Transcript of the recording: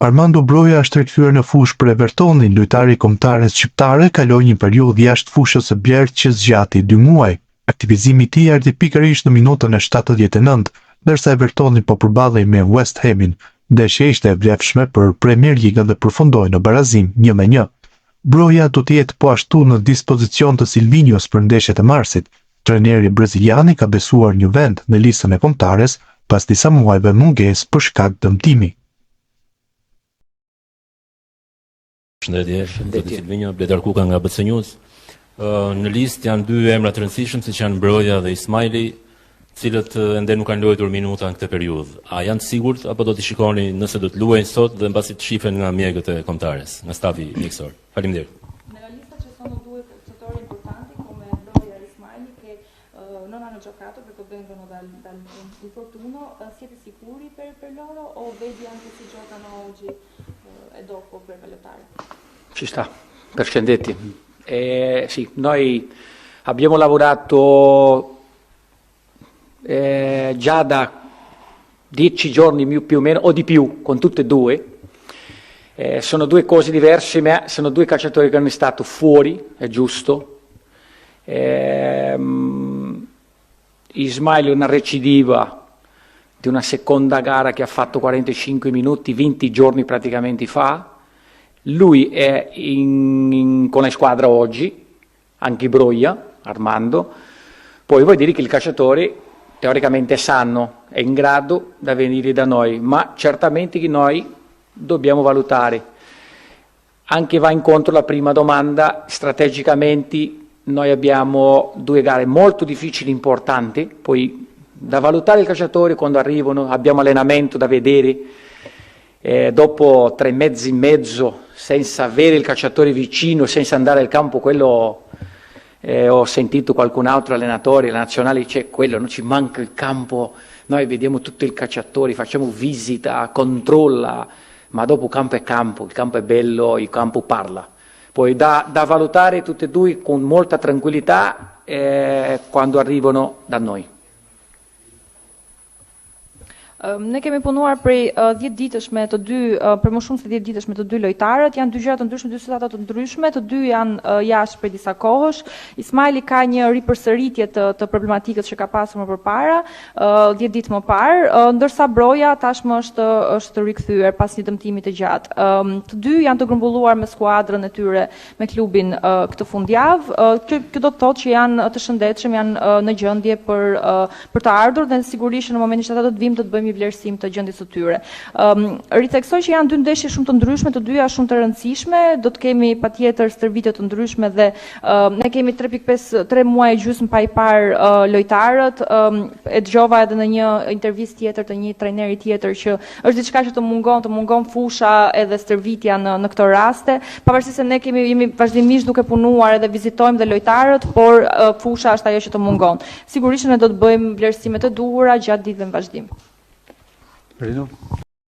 Armando Broja është rikthyer në fushë për Evertonin. Lojtari i kombëtares shqiptare kaloi një periudhë jashtë fushës së Bjerë që zgjati 2 muaj. Aktivizimi i tij erdhi pikërisht në minutën e 79, ndërsa Evertoni po përballej me West Hamin. Ndeshja ishte e vlefshme për Premier League dhe përfundoi në barazim 1-1. Broja do të jetë po ashtu në dispozicion të Silvinhos për ndeshjet e marsit. Trajneri brazilian ka besuar një vend në listën e kombëtares pas disa muajve mungesë për shkak të dëmtimi. Shëndetje, Silvinho, Bledar Kuka nga BC News. Në listë janë 2 emra të rëndësishëm, siç janë Broja dhe Ismaili, cilët ende nuk kanë luajtur minuta në këtë periudhë. A janë të sigurt apo do t'i shikoni nëse do të luajnë sot dhe mbasi të shifen nga mjekët e kombëtares, nga stafi mjekësor? Faleminderit. Nella lista ci sono 2 calciatori importanti come Broja e Ismaili che non hanno giocato perché vengono dall'infortunio. Siete sicuri per loro o vedi anche se giocano oggi e dopo per valutare? Ci sta, per Scendetti. Sì, noi abbiamo lavorato già da 10 giorni più o meno, o di più, con tutte e 2. Sono 2 cose diverse, ma sono 2 calciatori che hanno stato fuori, è giusto. Ismail è una recidiva di una seconda gara che ha fatto 45 minuti 20 giorni praticamente fa. Lui è con la squadra oggi, anche Broja, Armando. Poi vuol dire che il calciatore teoricamente è sano, è in grado da venire da noi, ma certamente che noi dobbiamo valutare. Anche va incontro alla prima domanda, strategicamente noi abbiamo 2 gare molto difficili, importanti, poi da valutare il calciatore quando arrivano, abbiamo allenamento da vedere, dopo 3 mesi e mezzo senza avere il calciatore vicino, senza andare al campo, quello ho sentito qualcun altro allenatore, la nazionale dice quello, non ci manca il campo, noi vediamo tutto il calciatore, facciamo visita, controlla, ma dopo il campo è bello, il campo parla. Poi da valutare tutte e 2 con molta tranquillità quando arrivano da noi. Ne kemi punuar prej 10 ditësh me të 2, për më shumë se 10 ditësh me të 2 lojtarët, janë 2 gjëra të ndryshme, 2 situata të ndryshme, të 2 janë jashtë prej disa kohësh. Ismaili ka një ripërsëritje të problematikës që ka pasur më përpara, 10 ditë më parë, ndërsa Broja tashmë është rikthyer pas një dëmtimi të gjatë. Të 2 janë të grumbulluar me skuadrën e tyre, me klubin këtë fundjavë. Kjo do të thotë që janë të shëndetshëm, janë në gjendje për të ardhur dhe sigurisht në momentin që ata do të vijmë do të bëjmë vlerësim të gjendjes së tyre. Riteksoj që janë 2 ndeshje shumë të ndryshme, të 2 shumë të rëndësishme, do të kemi patjetër stërvitje të ndryshme dhe ne kemi 3 muaj e gjysmë pa i parë lojtarët. E dëgjova edhe në një intervistë tjetër të një trajneri tjetër që është diçka që të mungon fusha edhe stërvitja në këto raste, pavarësisht se ne jemi vazhdimisht duke punuar edhe vizitojmë dhe lojtarët, por fusha është ajo që të mungon. Sigurisht ne do të bëjmë vlerësimet e duhura gjatë ditëve në vazhdim.